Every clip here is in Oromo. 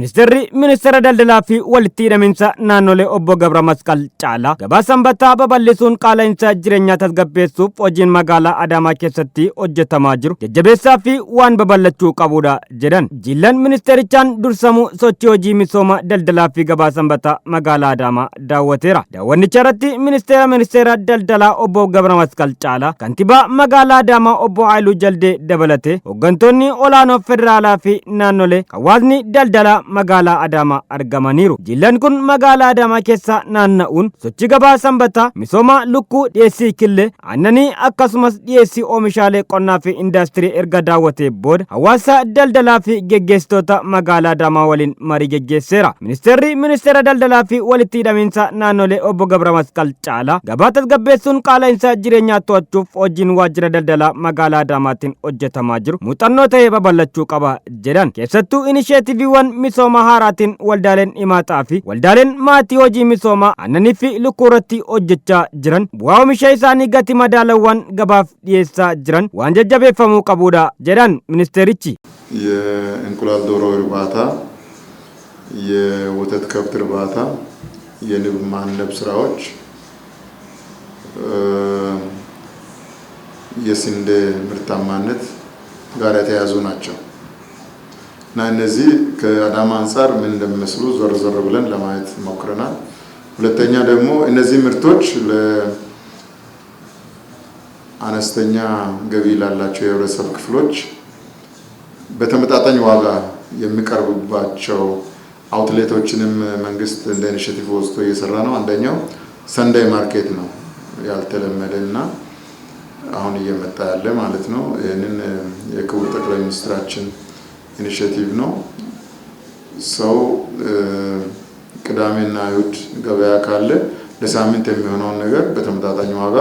ministeera daldalaa fi walitti hidhaminsa naannolee obbo Gabra Masqal Caalaa gabaa sanbataa babal'isuun qaala'insa jireenyaa tasgabbeessuuf hojiin magaalaa Adaamaa keessatti hojjetamaa jiru jajjabeessaa fi waan babal'achuu qabudha jedhan. Jillan ministeerichaan dursamu sochii hojii misooma daldalaa fi gabaa sanbataa magaalaa Adaamaa daawwateera. Daawwannicha irratti ministeera daldalaa obbo Gabra Masqal Caalaa, kantiibaa magaalaa Adaamaa obbo Haayiluu Jaldee dabalatee hooggantoonni olaanoo federaalaa fi naannolee hawaasni daldalaa magaalaa Adaamaa argamaniiru. Jillan kun magaalaa Adaamaa keessa naanna'uun sochii gabaa sanbataa, misooma lukkuu, dhiyeessii killee aannanii akkasumas dhiyeessii oomishaalee qonnaa fi indaastirii erga daawwatee booda hawaasa daldalaa fi geggeessitoota magaalaa Adaamaa waliin marii geggeesseera. Ministeera daldalaa fi walitti hidhaminsa naannolee obbo Gabra Masqal Caalaa gabaa tasgabbeessuun qaala'insa jireenyaa to'achuuf hojiin waajjira daldalaa magaalaa Adaamaatiin hojjetamaa jiru muuxannoo ta'ee babal'achuu qaba jedhan. Keessattuu inisheetiiviiwwan misooma haaraatiin waldaaleen himaataa fi waldaaleen maatii hojii misoomaa aannanii fi lukkuu irratti hojjechaa jiran bu'aa oomisha isaanii gatii madaalawwan gabaaf dhiyeessaa jiran waan jajjabeeffamuu qabudha jedhan ministeerichi. የእንቁላል ዶሮ እርባታ፣ የወተት ከብት እርባታ፣ የንብ ማነብ ስራዎች፣ የስንዴ ምርታማነት ጋር የተያዙ ናቸው እና እነዚህ ከአዳማ አንፃር ምን እንደሚመስሉ ዞር ዞር ብለን ለማየት ሞክረናል። ሁለተኛ ደግሞ እነዚህ ምርቶች ለአነስተኛ ገቢ ላላቸው የህብረተሰብ ክፍሎች በተመጣጣኝ ዋጋ የሚቀርቡባቸው አውትሌቶችንም መንግስት እንደ ኢኒሼቲቭ ወስዶ እየሰራ ነው። አንደኛው ሰንዳይ ማርኬት ነው፣ ያልተለመደና አሁን እየመጣ ያለ ማለት ነው። ይሄንን የክቡር ጠቅላይ ሚኒስትራችን ኢኒሼቲቭ ነው። ሰው ቅዳሜና እሁድ ገበያ ካለ ለሳምንት የሚሆነውን ነገር በተመጣጣኝ ዋጋ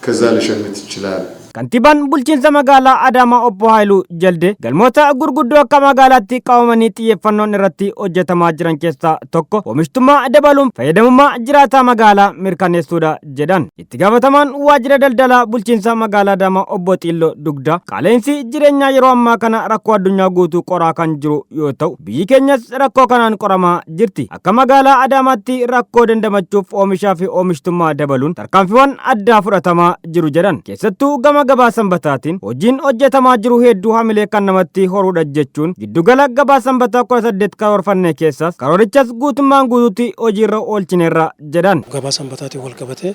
ከዛ ሊሸምት ይችላል። Kantiibaan bulchiinsa magaalaa Adaamaa obbo Haayiluu Jaldee galmoota gurguddoo akka magaalaatti qabamanii xiyyeeffannoon irratti hojjetamaa jiran keessaa tokko oomishtummaa dabaluun fayyadamummaa jiraataa magaalaa mirkaneessuudha jedhan. Itti gaafatamaan waajjira daldalaa bulchiinsa magaalaa Adaamaa obbo Xiilloo Dugdaa qaala'insi jireenyaa yeroo ammaa kana rakkoo addunyaa guutuu qoraa kan jiru yoo ta'u biyyi keenyas rakkoo kanaan qoramaa jirti. Akka magaalaa Adaamaatti rakkoo dandamachuuf oomishaa fi oomishtummaa dabaluun tarkaanfiiwwan addaa fudhatamaa jiru jedhan. Keessattuu gabaa sanbataatiin hojiin hojjetamaa jiru hedduu hamilee kan namatti horuudha jechuun giddugala gabaa sanbataa 18 karoorfanne keessas karoorichas guutummaan guutuutti hojiirra oolchineerra jedhan. Gabaa sanbataatiin wal qabatee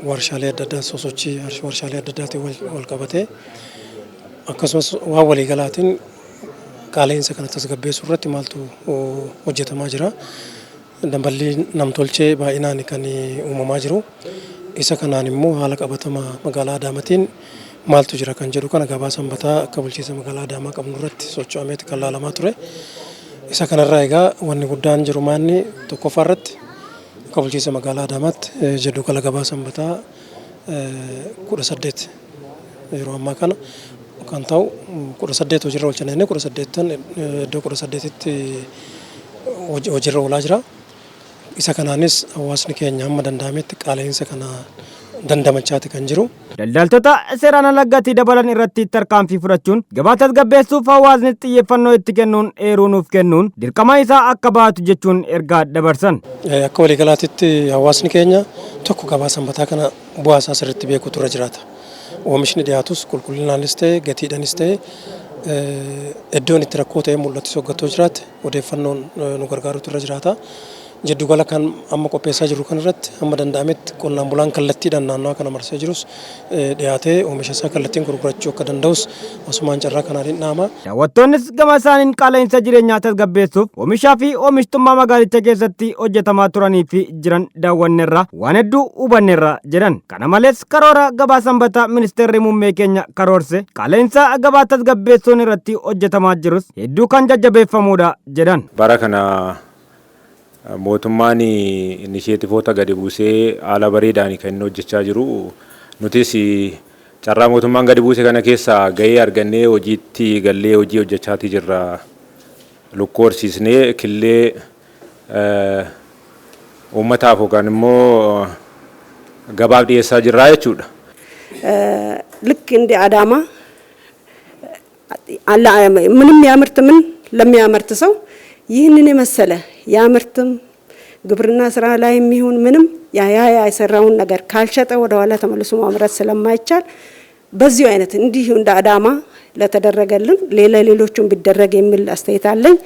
warshaalee adda addaa sosochii warshaalee adda addaatiin wal qabatee akkasumas waan waliigalaatiin qaala'insa kana tasgabbeessuu irratti maaltu hojjetamaa jira. Damballi namtolchee baay'inaan kan uumamaa jiru. Isa kanaan immoo haala qabatamaa magaalaa Adaamaatiin maaltu jira kan jedhu kana gabaa sanbataa akka bulchiinsa magaalaa Adaamaa qabnu irratti socho'ameeti kan laalamaa ture. Isa kanarraa egaa wanni guddaan jiru maanni tokkoffaa irratti akka bulchiinsa magaalaa Adaamaatti jiddugala gabaa sanbataa 18 yeroo ammaa kana kan ta'u 18 hojiirra oolchinee 18 iddoo 18tti hojiirra oolaa jira. Isa kanaanis hawaasni keenya hamma danda'ametti qaala'insa kana dandamachaati kan jiru. Daldaltoota seeraan alatti dabalan irratti tarkaanfii fudhachuun gabaa tasgabbeessuuf hawaasni xiyyeeffannoo itti kennuun eeruu nuuf kennuun dirqama isaa akka baatu jechuun ergaa dabarsan. Akka waliigalaatti hawaasni keenya tokko gabaa sanbataa kana bu'aa isaa sirriitti beekuutu irra jiraata. Oomishni dhiyaatus qulqullinaanis ta'e gatiidhaanis ta'e iddoon itti rakkoo ta'e mul'atus hoggattoo jiraate odeeffannoon nu gargaaruutu irra jiraata. Jiddugala kan amma qopheessaa jiru kan irratti hamma danda'ametti qonnaan bulaan kallattiidhaan naannoo kana marsee jirus dhiyaatee oomisha isaa kallattiin gurgurachuu akka danda'us asumaan carraa kanaatiin dhaama. Daawwattoonnis gama isaaniin qaala'insa jireenyaa tasgabbeessuuf oomishaa fi oomishtummaa magaalicha keessatti hojjetamaa turanii fi jiran daawwanneerra waan hedduu hubanneerra jedhan. Kana malees karoora gabaa sanbataa ministeerri muummee keenya karoorse qaala'insa gabaa tasgabbeessuun irratti hojjetamaa jirus hedduu kan jajjabeeffamuudha jedhan. Bara kana mootummaan inisheetivoota gadi buusee haala bareedaan kan inni hojjechaa jiru. Nutis carraa mootummaan gadi buuse kana keessa gahee argannee hojiitti gallee hojii hojjechaatii jirra. Lukkuu horsiisnee killee uummataaf yookaan immoo gabaaf dhiyeessaa jirra jechuudha. ልክ እንደ አዳማ ምንም ያምርት ምን ለሚያመርት ሰው ይህንን የመሰለ ያምርትም ግብርና ስራ ላይ የሚሆን ምንም ያ የሰራውን ነገር ካልሸጠ ወደ ኋላ ተመልሶ ማምረት ስለማይቻል በዚሁ አይነት እንዲሁ እንደ አዳማ ለተደረገልን ሌሎቹም ቢደረግ የሚል አስተያየት አለኝ።